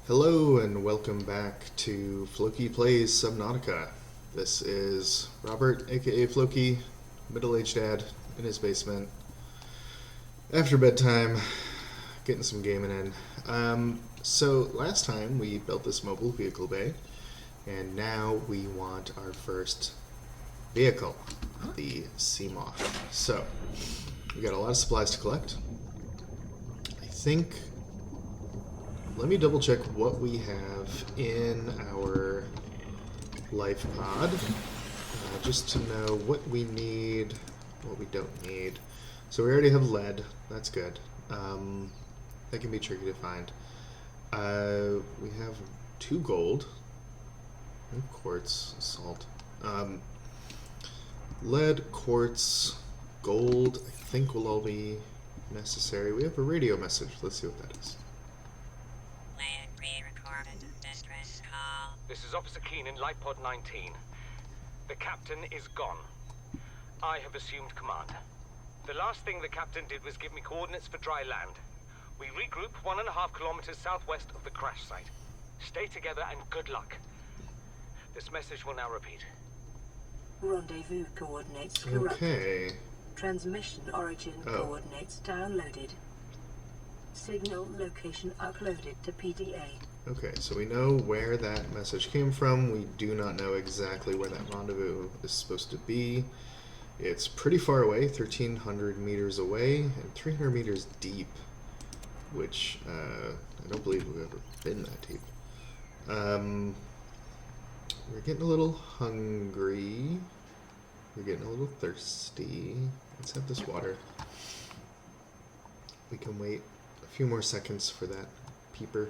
Hello and welcome back to Floki Plays Subnautica. This is Robert, aka Floki, middle-aged dad in his basement. After bedtime, getting some gaming in. So last time we built this mobile vehicle bay, and now we want our first vehicle, the Sea Moth. So we got a lot of supplies to collect. I think. Let me double check what we have in our life pod, just to know what we need, what we don't need. So we already have lead, that's good. That can be tricky to find. We have 2 gold, and quartz, salt. Lead, quartz, gold, I think will all be necessary. We have a radio message, let's see what that is. This is Officer Keenan, Life Pod 19. The captain is gone. I have assumed command. The last thing the captain did was give me coordinates for dry land. We regroup 1.5 kilometers southwest of the crash site. Stay together and good luck. This message will now repeat. Rendezvous coordinates corrupted. Okay. Transmission origin coordinates downloaded. Signal location uploaded to PDA. Okay, so we know where that message came from. We do not know exactly where that rendezvous is supposed to be. It's pretty far away, 1,300 meters away, and 300 meters deep, which I don't believe we've ever been that deep. We're getting a little hungry. We're getting a little thirsty. Let's have this water. We can wait a few more seconds for that peeper.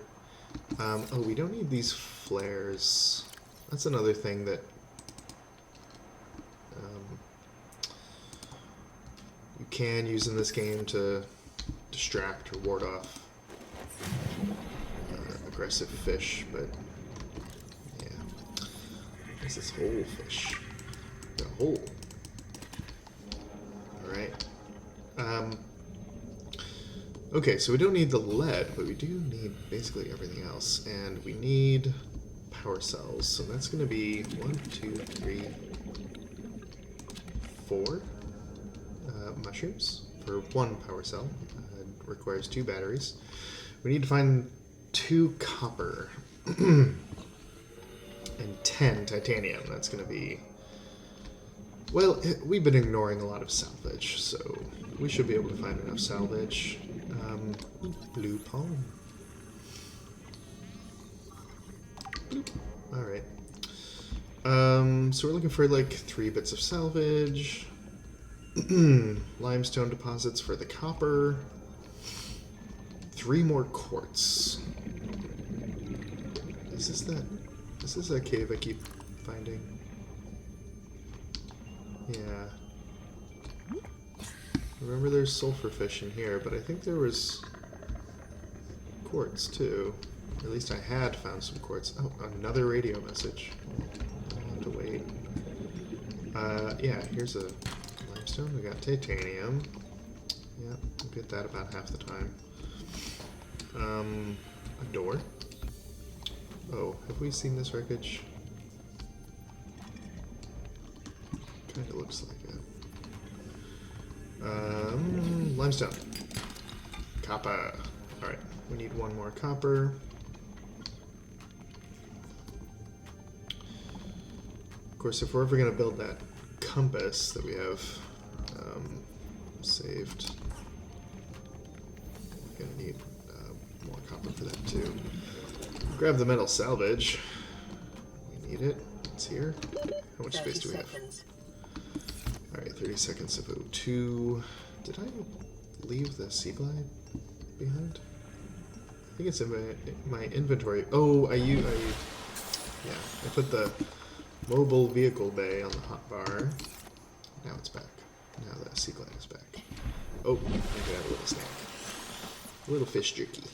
Oh, we don't need these flares. That's another thing that you can use in this game to distract or ward off aggressive fish, but yeah. What's this whole fish? Got a hole. Alright. Okay, so we don't need the lead, but we do need basically everything else. And we need power cells. So that's going to be 1, 2, 3, 4 mushrooms for 1 power cell. It requires 2 batteries. We need to find 2 copper and 10 titanium. That's going to be... Well, we've been ignoring a lot of salvage, so we should be able to find enough salvage. Blue palm. Alright. So we're looking for like 3 bits of salvage. Limestone deposits for the copper. 3 more quartz. Is this that cave I keep finding? Yeah. Remember there's sulfur fish in here, but I think there was quartz too. At least I had found some quartz. Oh, another radio message. I'll have to wait. Yeah, here's a limestone. We got titanium. Yeah, we'll get that about half the time. A door. Oh, have we seen this wreckage? Kinda looks like it. Limestone. Copper. Alright, we need 1 more copper. Of course, if we're ever going to build that compass that we have saved, we're going to need more copper for that too. Grab the metal salvage. We need it. It's here. How much space do we have? Alright, 30 seconds of O2. Did I leave the sea glide behind? I think it's in my inventory. Oh, I put the mobile vehicle bay on the hotbar. Now it's back. Now the sea glide is back. Oh, I got a little snack. A little fish jerky.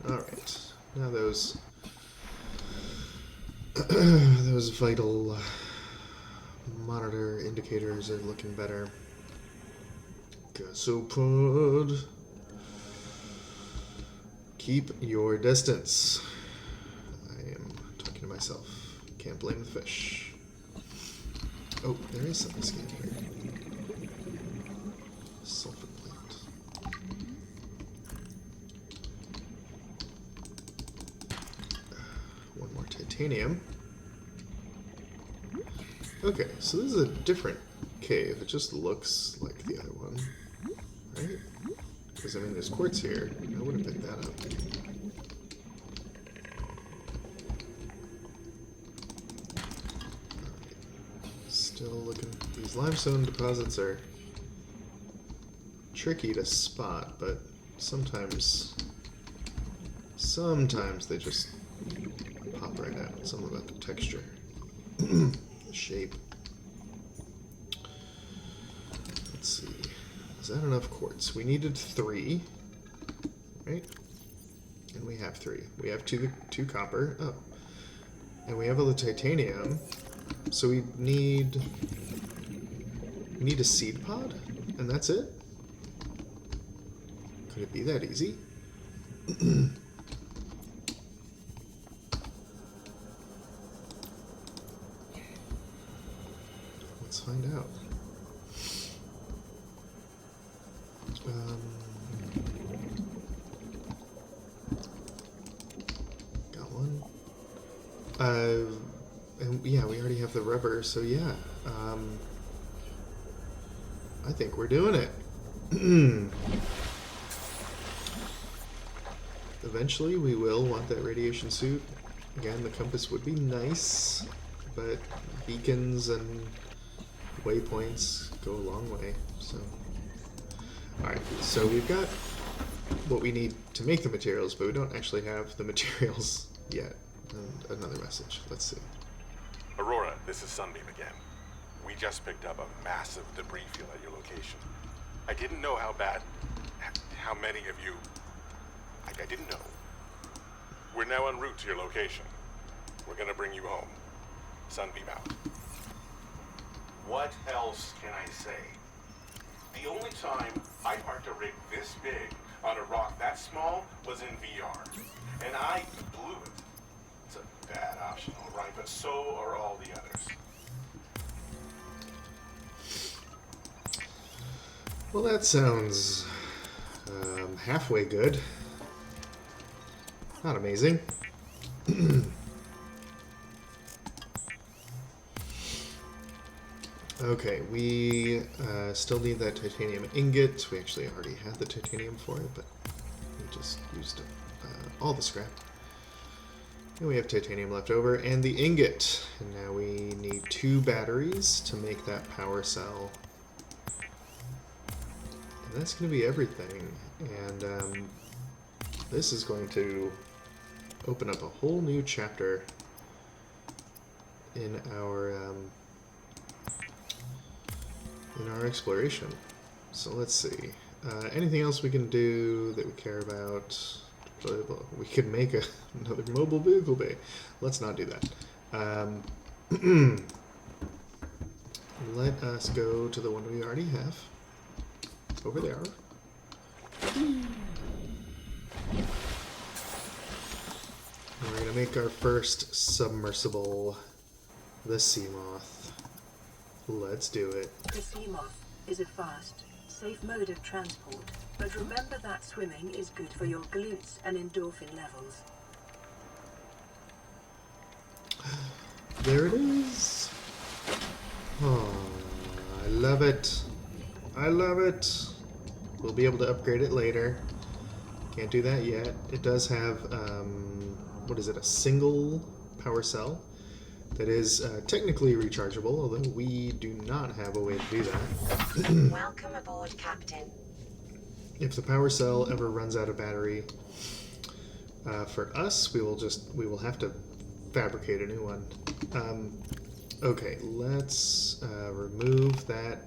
Alright. Now those vital monitor indicators are looking better. Gasopod. Keep your distance. I am talking to myself. Can't blame the fish. Oh, there is something scanning here. Sulfur plant. One more titanium. Okay, so this is a different cave. It just looks like the other one, right? Because, I mean, there's quartz here. I would have picked that up. Still looking. These limestone deposits are tricky to spot, but sometimes they just pop right out. Something about the texture, the shape. Let's see. Is that enough quartz? We needed 3, right? And we have 3. We have two copper. Oh, and we have all the titanium. So we need a seed pod, and that's it? Could it be that easy? Let's find out. Got one. And yeah, we already have the rubber, so yeah. I think we're doing it. Eventually, we will want that radiation suit. Again, the compass would be nice, but beacons and waypoints go a long way, so. Alright, so we've got what we need to make the materials, but we don't actually have the materials yet. And another message. Let's see. Aurora, this is Sunbeam again. We just picked up a massive debris field at your location. I didn't know how many of you... I didn't know. We're now en route to your location. We're gonna bring you home. Sunbeam out. What else can I say? The only time I parked a rig this big on a rock that small was in VR. And I blew it. It's a bad option, all right, but so are all the others. Well, that sounds halfway good. Not amazing. Okay, we still need that titanium ingot. We actually already had the titanium for it, but we just used all the scrap. And we have titanium left over, and the ingot. And now we need 2 batteries to make that power cell. And that's going to be everything. And this is going to open up a whole new chapter in our exploration. So let's see. Anything else we can do that we care about? We could make another mobile vehicle bay. Let's not do that. Let us go to the one we already have. Over there. We're going to make our first submersible, the Seamoth. Let's do it. The Seamoth is a fast, safe mode of transport, but remember that swimming is good for your glutes and endorphin levels. There it is. Oh, I love it. I love it. We'll be able to upgrade it later. Can't do that yet. It does have, what is it, a single power cell that is technically rechargeable, although we do not have a way to do that. Welcome aboard, Captain. If the power cell ever runs out of battery, for us, we will have to fabricate a new one. Okay, let's remove that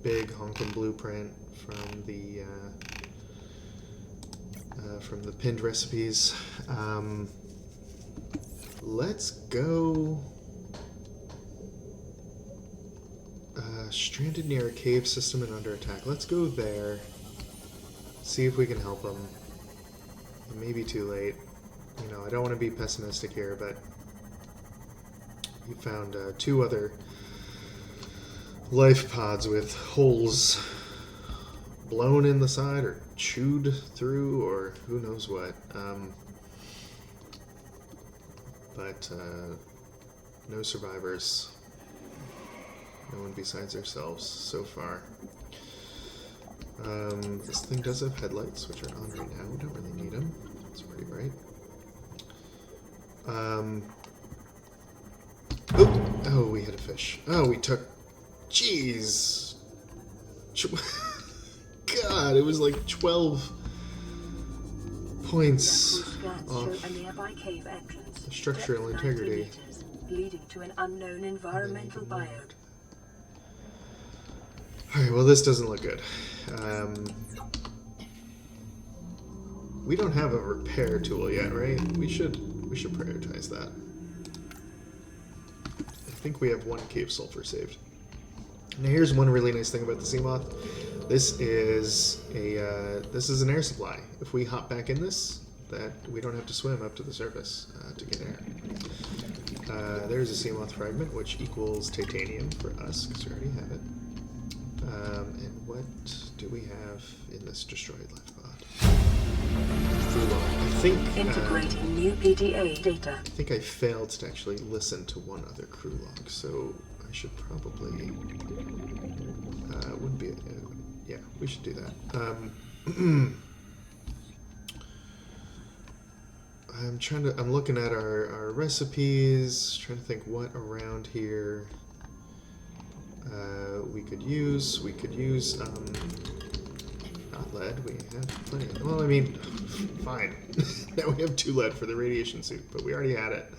big honkin' blueprint from the pinned recipes. Let's go stranded near a cave system and under attack. Let's go there. See if we can help them. maybe too late. You know, I don't want to be pessimistic here, but you found 2 other life pods with holes blown in the side or chewed through or who knows what. But no survivors. No one besides ourselves so far. This thing does have headlights, which are on right now. We don't really need them. It's pretty bright. Oh, we hit a fish. Oh, we took... Jeez. God, it was like 12 points off a nearby cave entrance. structural Depth 90 integrity. meters, leading to an unknown environmental biome. Alright, well this doesn't look good. We don't have a repair tool yet, right? We should prioritize that. I think we have 1 cave sulfur saved. Now here's one really nice thing about the Seamoth. This is an air supply. If we hop back in this, that we don't have to swim up to the surface to get air. There's a Seamoth fragment, which equals titanium for us, because we already have it. And what do we have in this destroyed life pod? I think Integrating new PDA data. I think I failed to actually listen to one other crew log, so I should probably wouldn't be yeah, we should do that. I'm looking at our recipes, trying to think what around here we could use. We could use not lead. We have plenty of, well, I mean, fine. Now we have 2 lead for the radiation suit, but we already had it.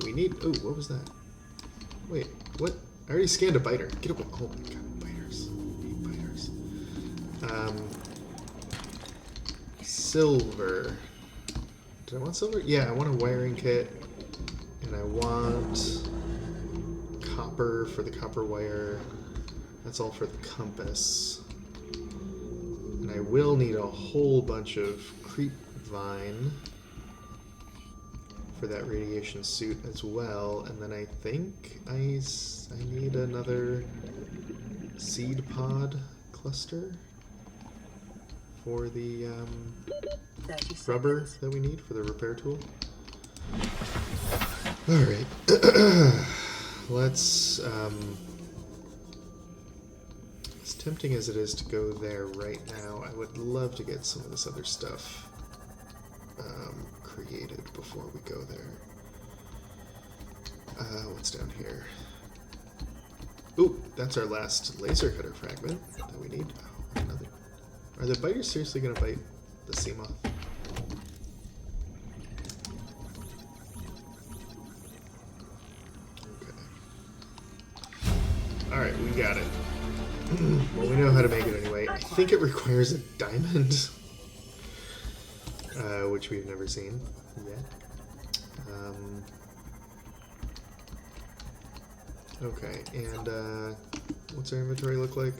We need, oh, what was that? Wait, what? I already scanned a biter. Get away. Oh my god, biters. I hate biters. Silver. Did I want silver? Yeah, I want a wiring kit. And I want copper for the copper wire. That's all for the compass. And I will need a whole bunch of creep vine for that radiation suit as well. And then I think I need another seed pod cluster for the rubber that we need for the repair tool. Alright. Let's, as tempting as it is to go there right now, I would love to get some of this other stuff created before we go there. What's down here? Ooh, that's our last laser cutter fragment that we need. Oh, another. Are the biters seriously going to bite the Seamoth? Alright, we got it. Well, we know how to make it anyway. I think it requires a diamond. Which we've never seen yet. Okay, and what's our inventory look like?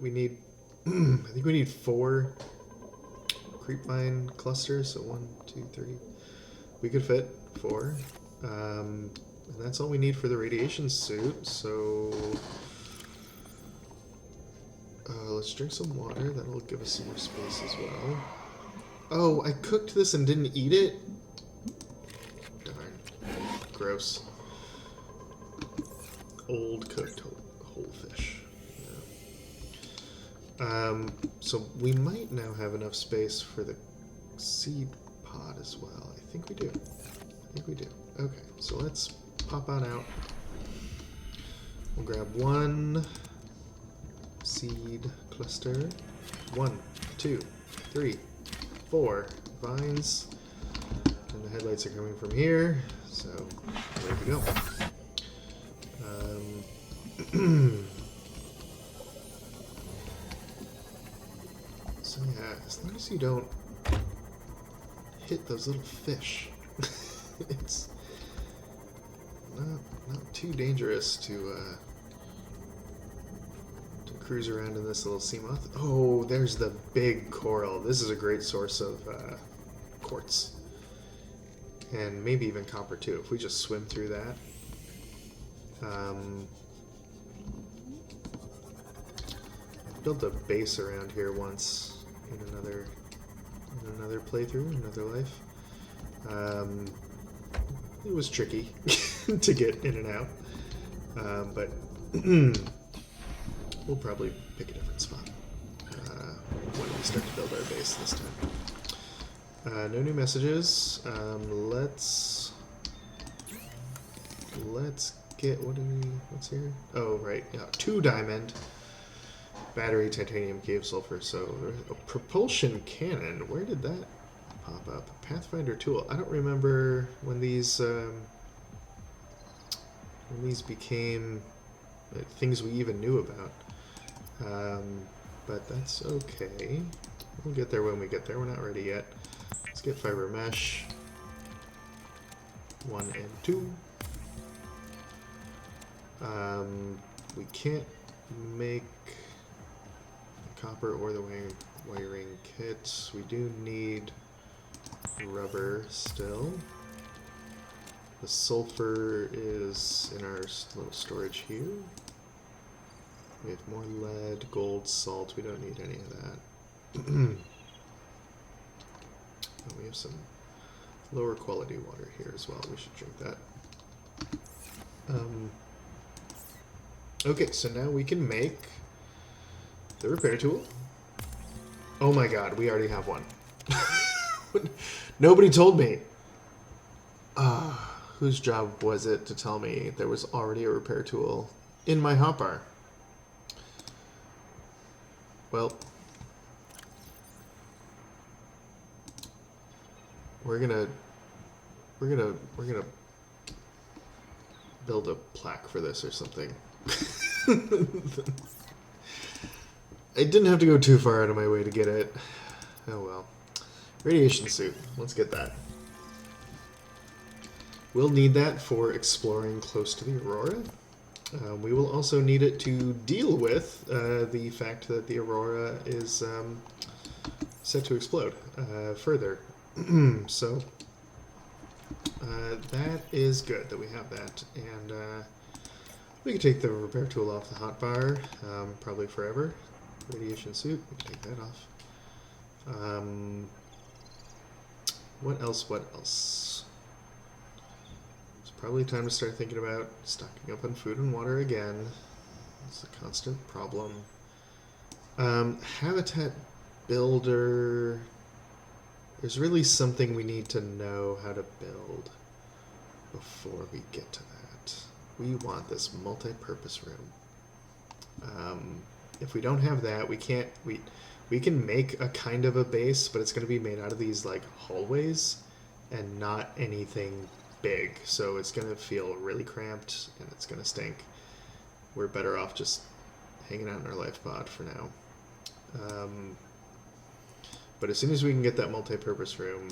We need... I think we need 4 creepvine clusters, so 1, 2, 3. We could fit 4. And that's all we need for the radiation suit, so... let's drink some water, that'll give us some more space as well. Oh, I cooked this and didn't eat it? Darn. Gross. Old cooked whole fish. Yeah. So we might now have enough space for the seed pod as well. I think we do. Okay, so let's pop on out. We'll grab 1 seed cluster. 1, 2, 3, 4 vines. And the headlights are coming from here, so there we go. So yeah, as long as you don't hit those little fish, it's not too dangerous to cruise around in this little sea moth. Oh, there's the big coral. This is a great source of quartz. And maybe even copper too, if we just swim through that. Built a base around here once in another playthrough, another life. It was tricky to get in and out, but we'll probably pick a different spot when we start to build our base this time. No new messages. Let's get what's here? Oh, right. Yeah, 2 diamond. Battery, titanium, cave, sulfur. So, a propulsion cannon. Where did that pop up? Pathfinder tool. I don't remember when these became things we even knew about. But that's okay. We'll get there when we get there. We're not ready yet. Let's get fiber mesh. 1 and 2. We can't make the copper or the wiring kits. We do need rubber still. The sulfur is in our little storage here. We have more lead, gold, salt. We don't need any of that. Oh, we have some lower quality water here as well. We should drink that. Okay, so now we can make the repair tool. Oh my god, we already have one. Nobody told me. Whose job was it to tell me there was already a repair tool in my hotbar? Well, we're gonna build a plaque for this or something. I didn't have to go too far out of my way to get it. Oh well. Radiation suit. Let's get that. We'll need that for exploring close to the Aurora. We will also need it to deal with the fact that the Aurora is set to explode further. So that is good that we have that, and we can take the repair tool off the hotbar, probably forever. Radiation suit, we can take that off. What else? It's probably time to start thinking about stocking up on food and water again. It's a constant problem. Habitat builder. There's really something we need to know how to build before we get to that. We want this multi-purpose room. If we don't have that, we can't. We can make a kind of a base, but it's going to be made out of these like hallways and not anything big. So it's going to feel really cramped and it's going to stink. We're better off just hanging out in our life pod for now. But as soon as we can get that multi-purpose room,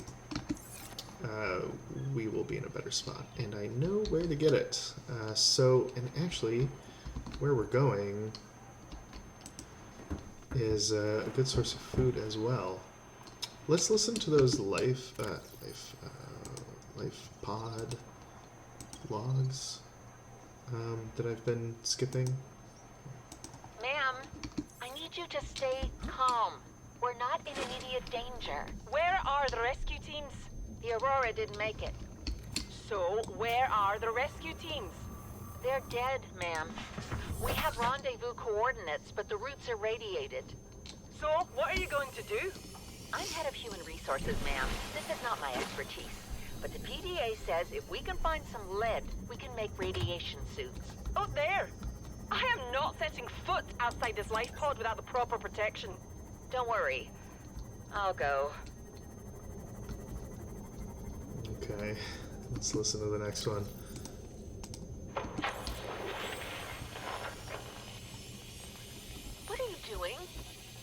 we will be in a better spot. And I know where to get it. And actually, where we're going is a good source of food as well. Let's listen to those life pod logs that I've been skipping. Ma'am, I need you to stay calm. We're not in immediate danger. Where are the rescue teams? The Aurora didn't make it. So, where are the rescue teams? They're dead, ma'am. We have rendezvous coordinates, but the routes are radiated. So, what are you going to do? I'm head of human resources, ma'am. This is not my expertise. But the PDA says if we can find some lead, we can make radiation suits. Oh, there! I am not setting foot outside this life pod without the proper protection. Don't worry. I'll go. Okay, let's listen to the next one. What are you doing?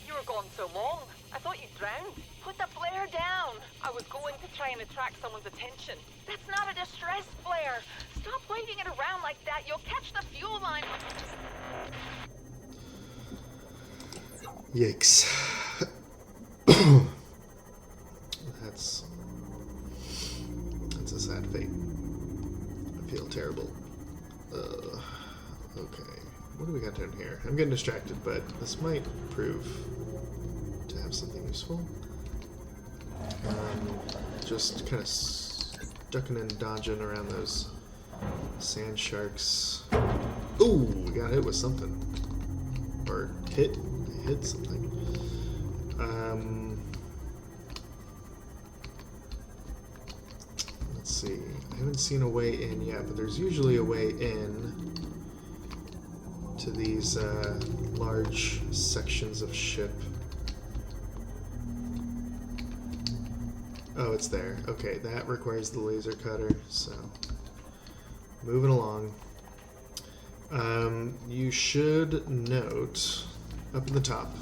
You were gone so long. I thought you drowned. Put the flare down. I was going to try and attract someone's attention. That's not a distress flare. Stop waving it around like that. You'll catch the fuel line. Yikes. That's a sad fate. I feel terrible. Okay. What do we got down here? I'm getting distracted, but this might prove to have something useful. Just kind of ducking and dodging around those sand sharks. Ooh, we got hit with something. Or hit something. Let's see. I haven't seen a way in yet, but there's usually a way in to these large sections of ship. Oh, it's there. Okay, that requires the laser cutter, so moving along. You should note up in the top,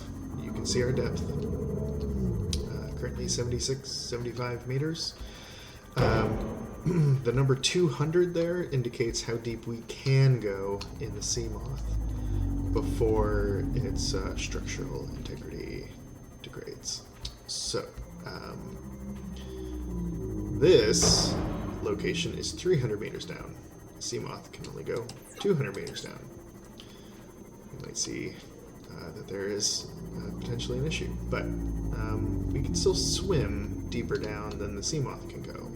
you can see our depth. Currently 75 meters. The number 200 there indicates how deep we can go in the sea moth before its structural integrity degrades. So, this location is 300 meters down. Sea moth can only go 200 meters down. You might see that there is potentially an issue, but we can still swim deeper down than the sea moth can go.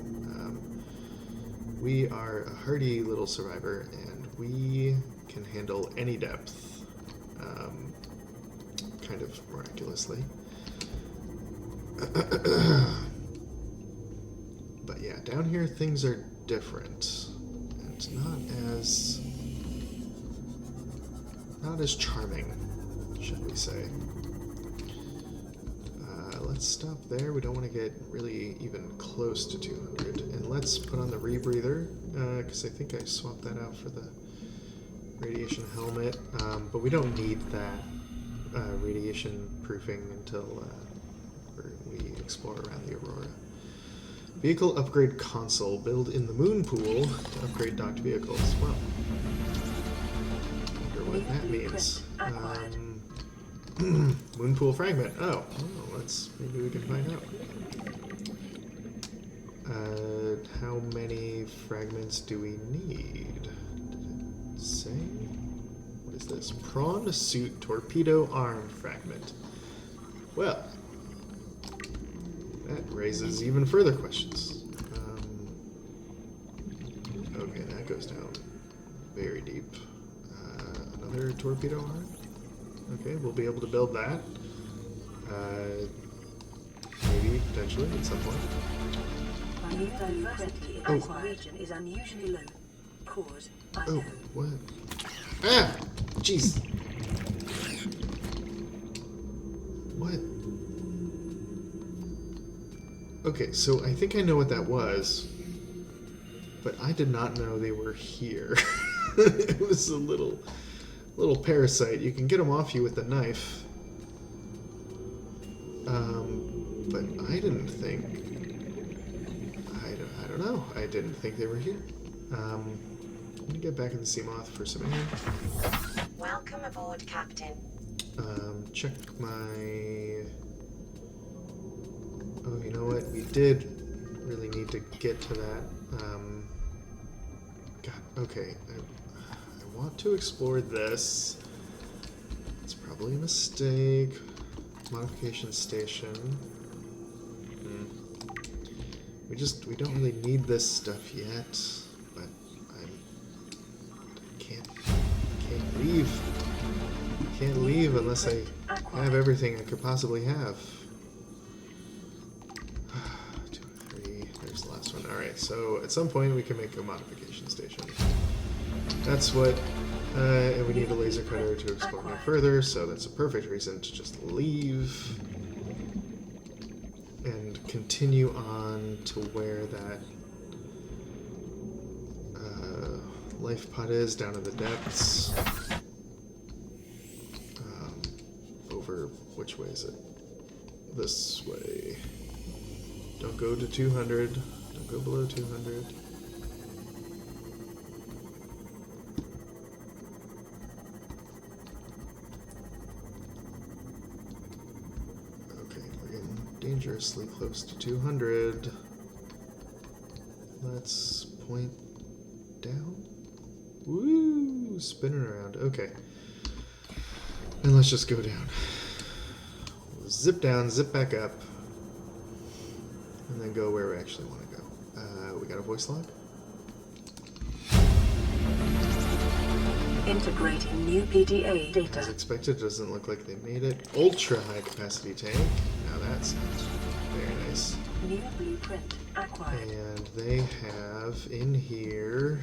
We are a hardy little survivor, and we can handle any depth, kind of miraculously. But yeah, down here things are different, and not as charming, should we say. Let's stop there. We don't want to get really even close to 200. And let's put on the rebreather, because I think I swapped that out for the radiation helmet. But we don't need that radiation proofing until we explore around the Aurora. Vehicle upgrade console. Build in the moon pool to upgrade docked vehicles. Well, I wonder what that means. Moon pool fragment. Oh, maybe we can find out. How many fragments do we need? Did it say? What is this? Prawn suit torpedo arm fragment. Well, that raises even further questions. Okay, that goes down very deep. Another torpedo arm? Okay, we'll be able to build that. Maybe, potentially, at some point. Diversity in this region is unusually low. Cause unknown. Oh, what? Ah! Jeez! What? Okay, so I think I know what that was, but I did not know they were here. It was a little parasite. You can get them off you with a knife. But I didn't think... I don't know. I didn't think they were here. I'm gonna get back in the Seamoth for some air. Welcome aboard, Captain. Check my... Oh, you know what? We did really need to get to that. God, okay. I want to explore this. It's probably a mistake. Modification station. We don't really need this stuff yet, but I can't leave. I can't leave unless I have everything I could possibly have. 2, 3. There's the last one. All right. So at some point we can make a modification station. That's what. And we need a laser cutter to explore no further, so that's a perfect reason to just leave and continue on to where that life pod is, down in the depths. Over, which way is it? This way. Don't go to 200. Don't go below 200. dangerously close to 200. Let's point down. Woo! Spinning around. Okay. And let's just go down. Zip down, zip back up. And then go where we actually want to go. We got a voice log? Integrating new PDA As data. expected, doesn't look like they made it. Ultra high capacity tank. Now that sounds very nice. New blueprint acquired. And they have in here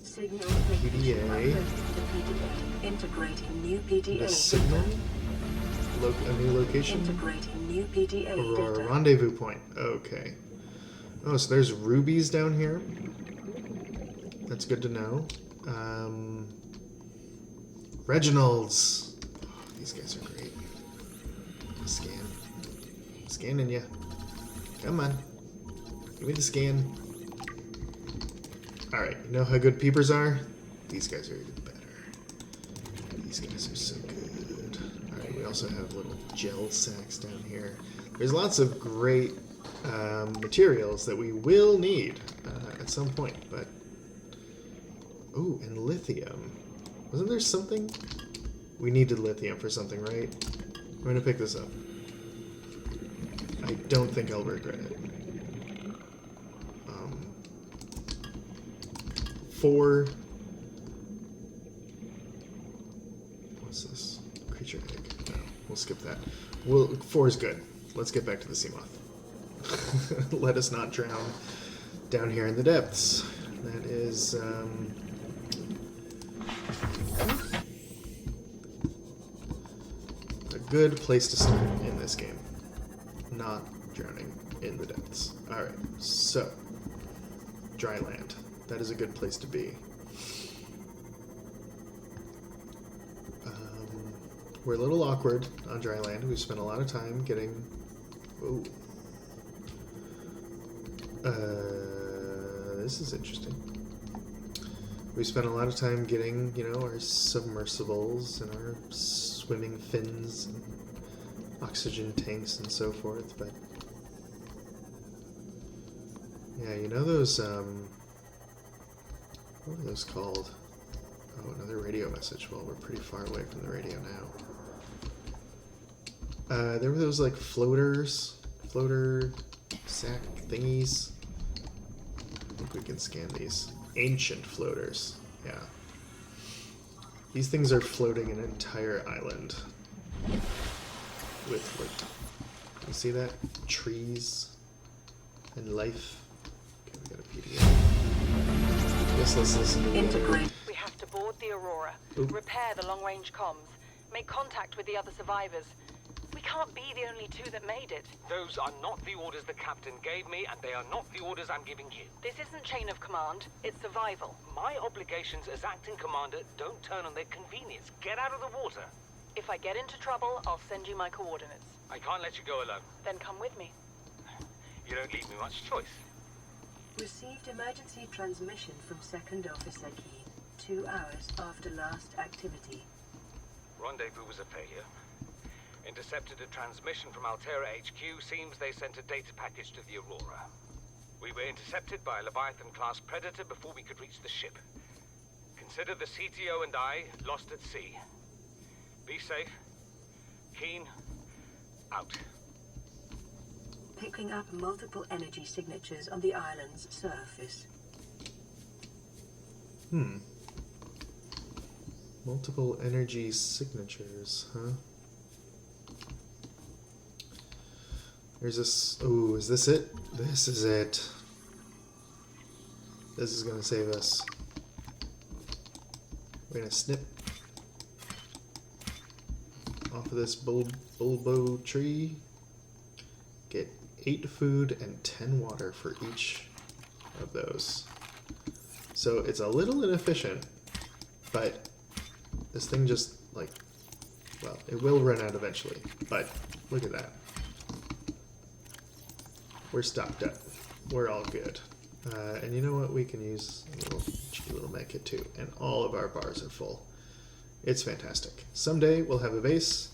Signal PDA. uploaded to PDA. Integrating new PDA the signal. A new location. Integrating new PDA Aurora data. rendezvous point. Okay. Oh, so there's rubies down here. That's good to know. Reginald's. Oh, these guys are great. Scan. Scanning ya. Come on. Give me the scan. Alright, you know how good peepers are? These guys are even better. These guys are so good. Alright, we also have little gel sacks down here. There's lots of great materials that we will need at some point, but... Ooh, and lithium. Wasn't there something? We needed lithium for something, right? I'm gonna pick this up. I don't think I'll regret it. 4... What's this? Creature egg. No, we'll skip that. 4 is good. Let's get back to the sea moth. Let us not drown down here in the depths. That is... a good place to start in this game. Not drowning in the depths. Alright, so... dry land. That is a good place to be. We're a little awkward on dry land. We've spent a lot of time getting... Whoa. This is interesting. We spent a lot of time getting, you know, our submersibles and our swimming fins and oxygen tanks and so forth, but... Yeah, you know those, what are those called? Oh, another radio message. Well, we're pretty far away from the radio now. There were those, like, floater sack thingies. I think we can scan these. Ancient floaters. Yeah. These things are floating an entire island. With, like, you see that? Trees and life. Okay, we got a PDF. Yes, let's listen to the Integrate. We have to board the Aurora, Oop. repair the long-range comms, make contact with the other survivors. We can't be the only 2 that made it. Those are not the orders the captain gave me, and they are not the orders I'm giving you. This isn't chain of command, it's survival. My obligations as acting commander don't turn on their convenience. Get out of the water. If I get into trouble, I'll send you my coordinates. I can't let you go alone. Then come with me. You don't leave me much choice. Received emergency transmission from Second Officer Keen 2 hours after last activity. Rendezvous was a failure. Intercepted a transmission from Altera HQ. Seems they sent a data package to the Aurora. We were intercepted by a Leviathan-class predator before we could reach the ship. Consider the CTO and I lost at sea. Be safe. Keen, out. Picking up multiple energy signatures on the island's surface. Multiple energy signatures, huh? There's this... Ooh, is this it? This is it. This is gonna save us. We're gonna snip off of this bulbo tree. Get 8 food and 10 water for each of those. So it's a little inefficient, but this thing just, like, well, it will run out eventually, but look at that. We're stocked up. We're all good. And you know what? We can use a little cheeky little med kit too, and all of our bars are full. It's fantastic. Someday we'll have a base,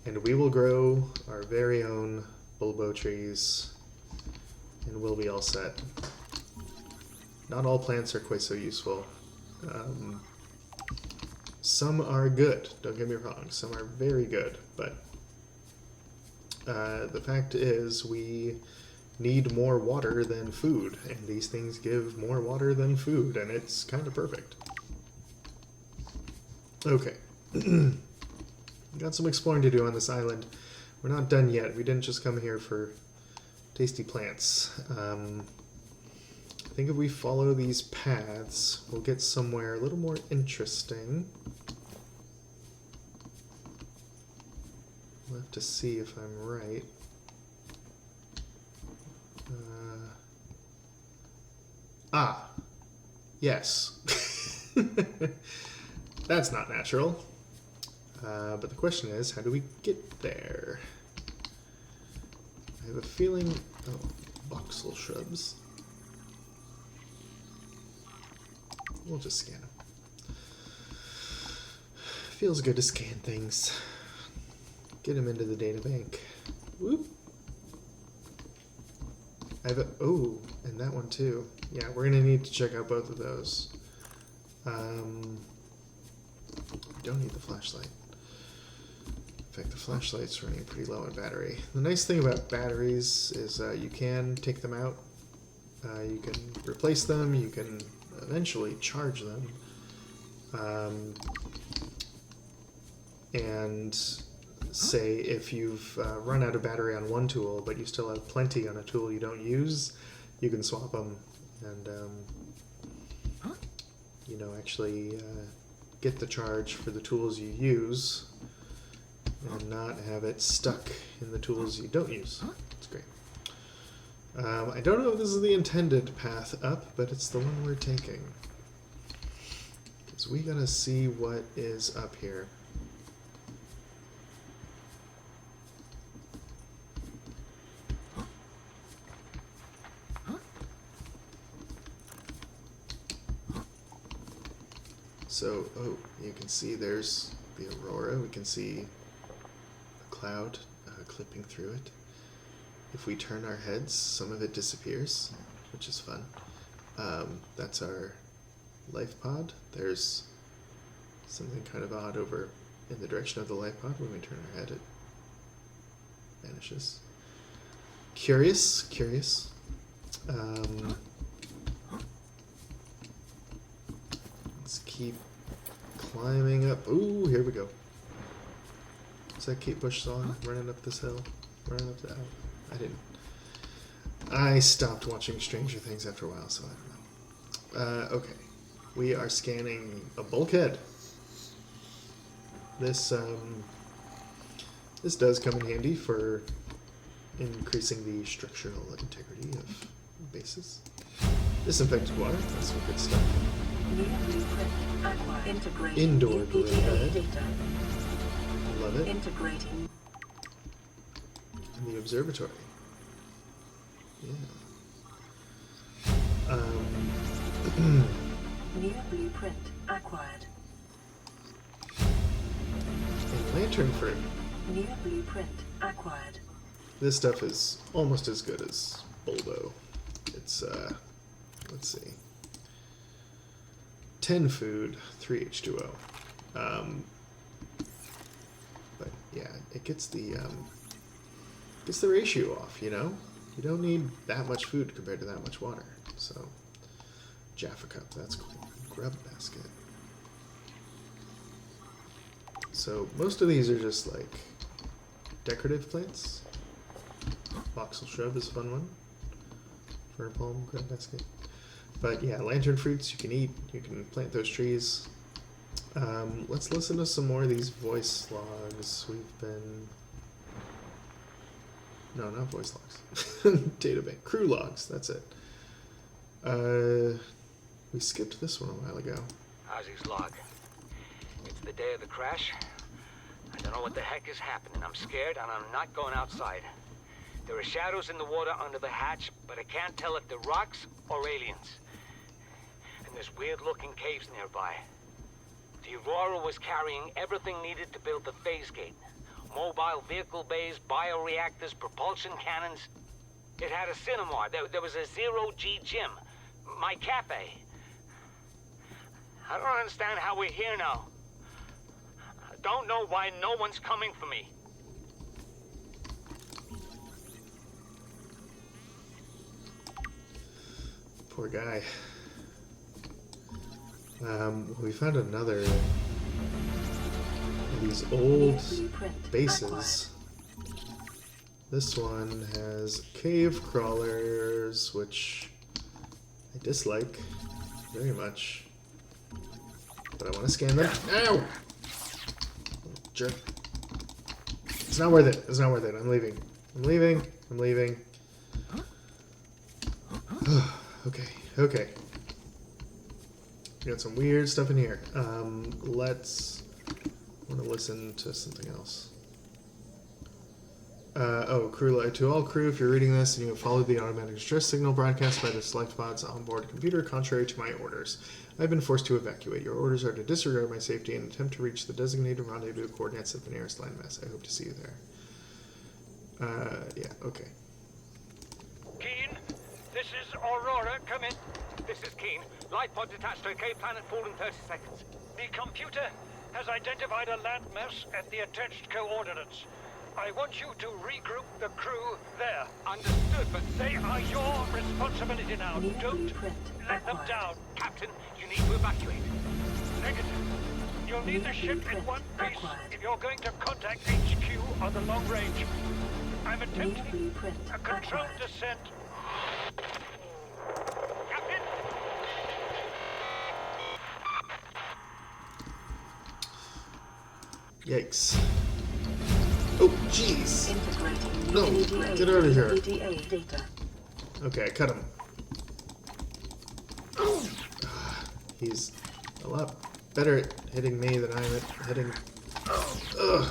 and we will grow our very own bulbo trees, and we'll be all set. Not all plants are quite so useful. Some are good, don't get me wrong, some are very good, but the fact is we need more water than food, and these things give more water than food, and it's kind of perfect. Okay. Got some exploring to do on this island. We're not done yet. We didn't just come here for tasty plants. I think if we follow these paths, we'll get somewhere a little more interesting. We'll have to see if I'm right. Yes. That's not natural. But the question is, how do we get there? I have a feeling... Oh, voxel shrubs. We'll just scan them. Feels good to scan things. Get them into the data bank. Whoop. I have a... Oh, and that one too. Yeah, we're going to need to check out both of those. Don't need the flashlight. In fact, the flashlight's running pretty low on battery. The nice thing about batteries is you can take them out. You can replace them. You can eventually charge them. And say if you've run out of battery on one tool, but you still have plenty on a tool you don't use, you can swap them and, you know, actually get the charge for the tools you use and not have it stuck in the tools you don't use. It's great. I don't know if this is the intended path up, but it's the one we're taking. Because we gotta see what is up here. So, oh, you can see there's the aurora. We can see a cloud clipping through it. If we turn our heads, some of it disappears, which is fun. That's our life pod. There's something kind of odd over in the direction of the life pod. When we turn our head, it vanishes. Curious, curious. Let's keep climbing up. Ooh, here we go. Is that Kate Bush song? Running up this hill? Running up the hill? I didn't. I stopped watching Stranger Things after a while, so I don't know. Okay. We are scanning a bulkhead. This does come in handy for increasing the structural integrity of bases. Disinfected water, that's some good stuff. Indoor balloon head. Love it. Integrating. And the observatory. Yeah. New blueprint acquired. And lantern fruit. New blueprint acquired. This stuff is almost as good as Bulbo. It's, let's see. 10 food, 3 H2O. But yeah, it gets the ratio off, you know? You don't need that much food compared to that much water. So, Jaffa cup, that's cool. Grub basket. So, most of these are just like decorative plants. Voxel shrub is a fun one. Fern palm, grub basket. But yeah, lantern fruits you can eat. You can plant those trees. Let's listen to some more of these voice logs. We've been... No, not voice logs. Database. Crew logs, that's it. We skipped this one a while ago. Ozzy's log. It's the day of the crash. I don't know what the heck is happening. I'm scared and I'm not going outside. There are shadows in the water under the hatch, but I can't tell if they're rocks or aliens. And there's weird-looking caves nearby. The Aurora was carrying everything needed to build the phase gate. Mobile vehicle bays, bioreactors, propulsion cannons. It had a cinema. There was a zero-G gym. My cafe. I don't understand how we're here now. I don't know why no one's coming for me. Poor guy. We found another of these old bases. This one has cave crawlers, which I dislike very much. But I want to scan them. Ow! Jerk. It's not worth it. It's not worth it. I'm leaving. I'm leaving. I'm leaving. Okay. Okay. We got some weird stuff in here. Let's... I want to listen to something else. Crew, to all crew, if you're reading this and you have followed the automatic distress signal broadcast by the select pod's onboard computer contrary to my orders, I've been forced to evacuate. Your orders are to disregard my safety and attempt to reach the designated rendezvous coordinates at the nearest landmass. I hope to see you there. Yeah, okay. Keen, this is Aurora. Come in. This is Keen. Life pod detached to a cave planet. Fall in 30 seconds. The computer has identified a landmass at the attached coordinates. I want you to regroup the crew there. Understood, but They are your responsibility now. Don't let them down. Captain, you need to evacuate. Negative. You'll need the ship in one piece if you're going to contact HQ on the long range. I'm attempting a controlled descent. Captain! Yikes. Oh, jeez. No, get out of here. Okay, I cut him. He's a lot better at hitting me than I'm at hitting... Ugh.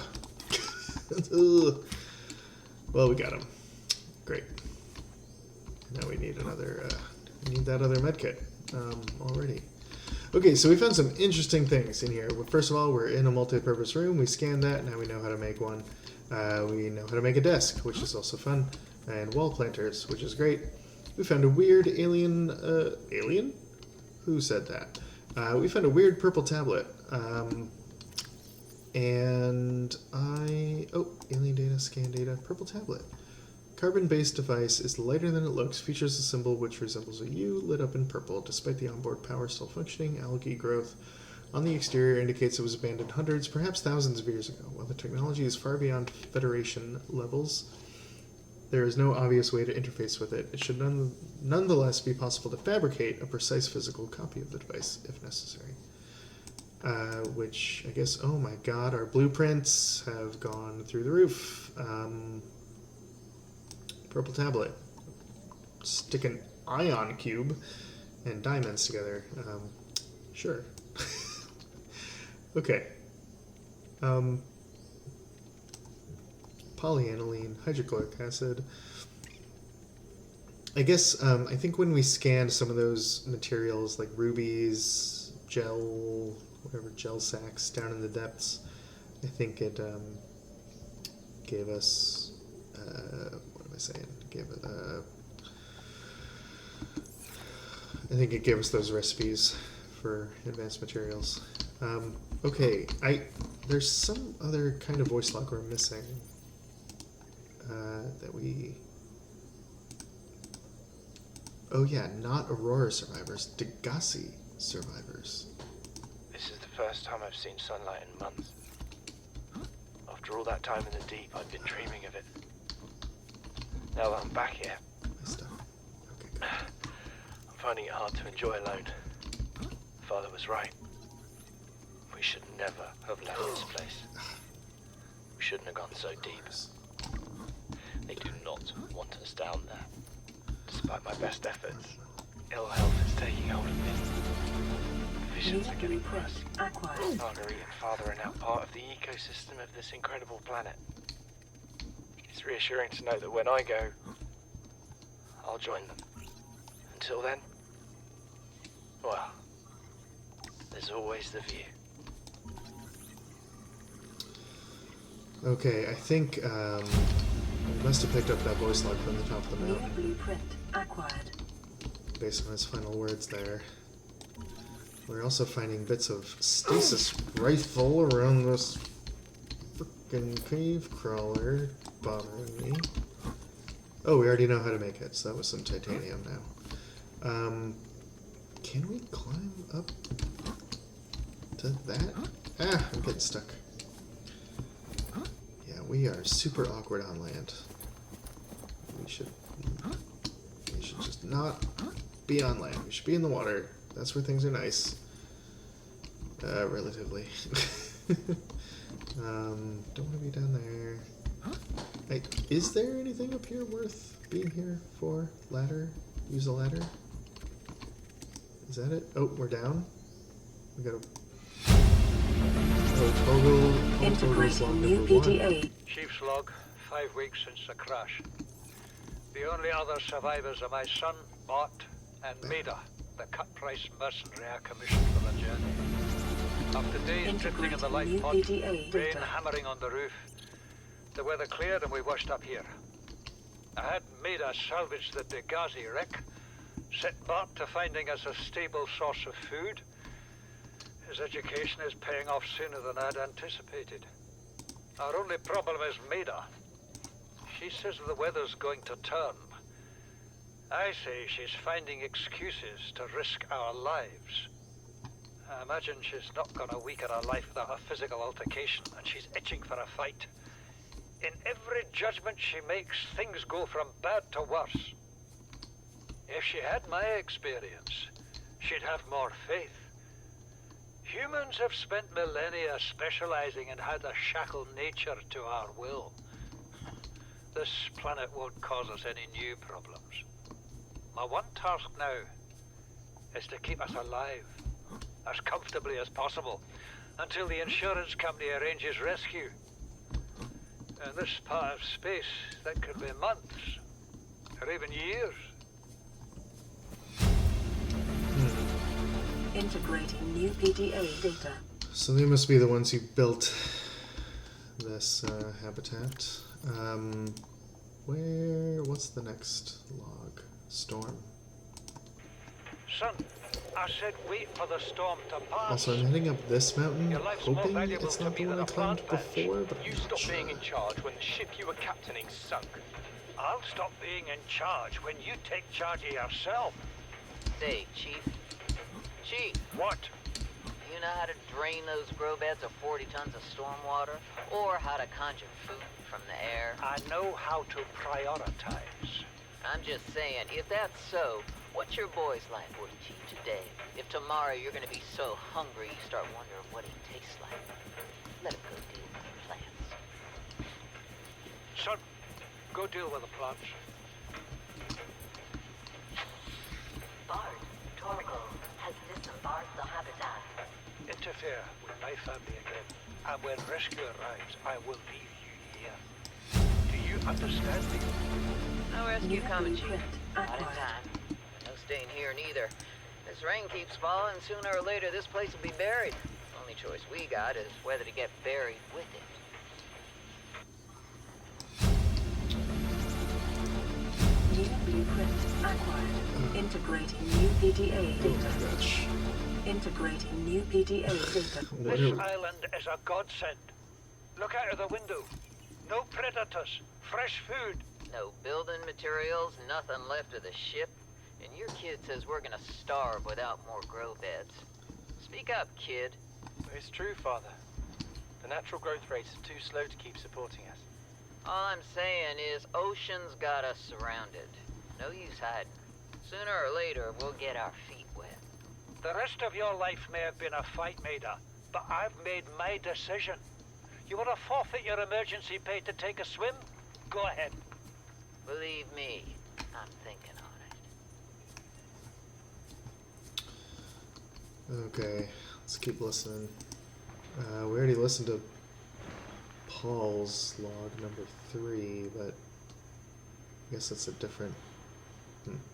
Well, we got him. Great. Now we need another, we need that other medkit, already. Okay, so we found some interesting things in here. Well, first of all, we're in a multi-purpose room. We scanned that, now we know how to make one. We know how to make a desk, which is also fun, and wall planters, which is great. We found a weird alien, alien? Who said that? We found a weird purple tablet, and alien data, scan data, purple tablet. Carbon-based device is lighter than it looks, features a symbol which resembles a U lit up in purple. Despite the onboard power still functioning, algae growth on the exterior indicates it was abandoned hundreds, perhaps thousands of years ago. While the technology is far beyond Federation levels, there is no obvious way to interface with it. It should nonetheless be possible to fabricate a precise physical copy of the device, if necessary. Which, I guess, oh my god, our blueprints have gone through the roof. Purple tablet. Stick an ion cube and diamonds together. Sure. Okay. Polyaniline, hydrochloric acid. I guess, I think when we scanned some of those materials, like rubies, gel, whatever, gel sacks down in the depths, I think it gave us, what am I saying? I think it gave us those recipes for advanced materials. Okay, there's some other kind of voice log we're missing that we... Oh yeah, not Aurora survivors, Degassi survivors. This is the first time I've seen sunlight in months. After all that time in the deep, I've been dreaming of it. Now that I'm back here, My stuff. Okay, good. I'm finding it hard to enjoy alone. Father was right. We should never have left this place. We shouldn't have gone so deep. They do not want us down there. Despite my best efforts, ill health is taking hold of me. Visions are getting worse. Marguerite and Father are now part of the ecosystem of this incredible planet. It's reassuring to know that when I go, I'll join them. Until then, well, there's always the view. Okay, I think we must have picked up that voice log from the top of the New mountain. blueprint acquired. Based on his final words there. We're also finding bits of stasis rifle around this frickin' cave crawler bothering me. Oh, we already know how to make it, so that was some titanium now. Can we climb up to that? Ah, I'm getting stuck. Yeah, we are super awkward on land. We should just not be on land. We should be in the water. That's where things are nice. Relatively. Don't want to be down there. Hey, is there anything up here worth being here for? Ladder? Use a ladder? Is that it? Oh, we're down. We gotta... Oh, toggle's log Integrating new number 1. PDA. Chief's log, 5 weeks since the crash. The only other survivors are my son, Bart, and Maida, the cut-price mercenary I commissioned for the journey. After days drifting in the life pod, rain hammering on the roof, the weather cleared and we washed up here. I had Maida salvage the Degazi wreck, set Bart to finding us a stable source of food. His education is paying off sooner than I'd anticipated. Our only problem is Maida. She says the weather's going to turn. I say she's finding excuses to risk our lives. I imagine she's not gonna weaken her life without a physical altercation, and she's itching for a fight. In every judgment she makes, things go from bad to worse. If she had my experience, she'd have more faith. Humans have spent millennia specializing in how to shackle nature to our will. This planet won't cause us any new problems. My one task now is to keep us alive, as comfortably as possible, until the insurance company arranges rescue. In this part of space, that could be months, or even years. Integrating new PDA data. So they must be the ones who built this habitat. What's the next log? Storm. Son, I said wait for the storm to pass. Also, I'm heading up this mountain, Your life's more hoping valuable it's to not the me one than I a climbed plant patch. before, but You I'm not stopped sure. being in charge when the ship you were captaining sunk. I'll stop being in charge when you take charge of yourself. Say, Chief. Chief, What? do you know how to drain those grow beds of 40 tons of stormwater? Or how to conjure food from the air? I know how to prioritize. I'm just saying, if that's so, what's your boy's life worth to you today? If tomorrow you're gonna be so hungry you start wondering what he tastes like, let him go deal with the plants. Son, go deal with the plants. Bard, Torgal has disembarked the habitat. Interfere with my family again, and when rescue arrives, I will leave you here. Do you understand me? No rescue coming, Chief. Blueprint Not in acquired. time. No staying here neither. This rain keeps falling, sooner or later this place will be buried. Only choice we got is whether to get buried with it. New blueprint acquired. Integrating new PDA Oh data. my gosh. Integrating new PDA data. What This are- island is a godsend. Look out of the window. No predators. Fresh food. No building materials, nothing left of the ship. And your kid says we're gonna starve without more grow beds. Speak up, kid. It's true, Father. The natural growth rates are too slow to keep supporting us. All I'm saying is ocean's got us surrounded. No use hiding. Sooner or later, we'll get our feet wet. The rest of your life may have been a fight, Maida, but I've made my decision. You want to forfeit your emergency pay to take a swim? Go ahead. Believe me, I'm thinking on it. Okay, let's keep listening. We already listened to Paul's log number 3, but I guess that's a different...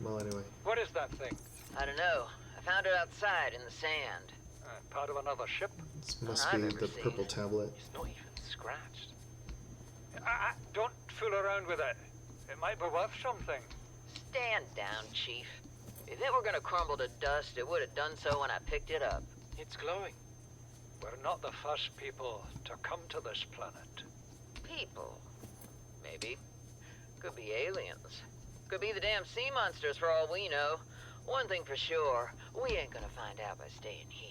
Well, anyway. What is that thing? I don't know. I found it outside in the sand. Part of another ship? This must I've be ever the seen purple it. tablet. It's not even scratched. Don't fool around with it. It might be worth something. Stand down, Chief. If it were gonna crumble to dust, it would have done so when I picked it up. It's glowing. We're not the first people to come to this planet. People. Maybe. Could be aliens. Could be the damn sea monsters for all we know. One thing for sure, we ain't gonna find out by staying here.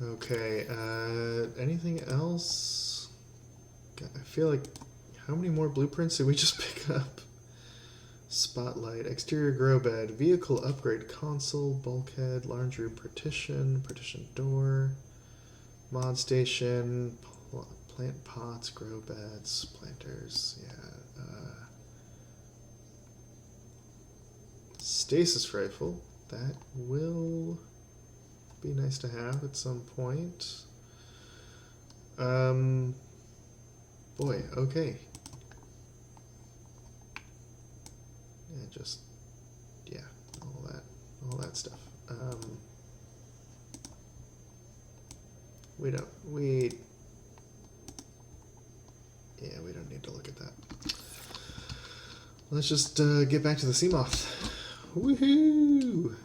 Okay, anything else? God, I feel like, how many more blueprints did we just pick up? Spotlight, exterior grow bed, vehicle upgrade console, bulkhead, lounge room partition, partition door, mod station, plant pots, grow beds, planters, yeah. Stasis rifle, that will be nice to have at some point. Boy, okay. Yeah, all that stuff. We don't need to look at that. Let's just get back to the sea moth. Woohoo!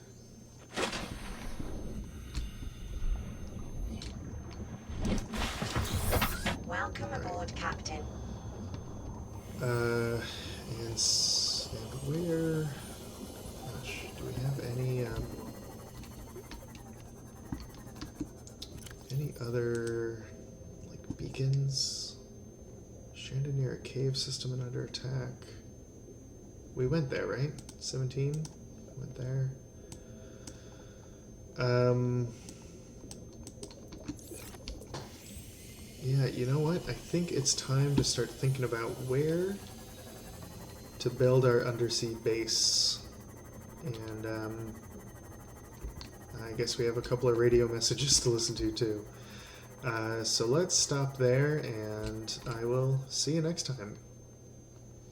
Welcome aboard, Captain. And where? Gosh, do we have any other like beacons? Stranded near a cave system and under attack. We went there, right? 17? Went there. Yeah, you know what? I think it's time to start thinking about where to build our undersea base. And I guess we have a couple of radio messages to listen to too. So let's stop there, and I will see you next time.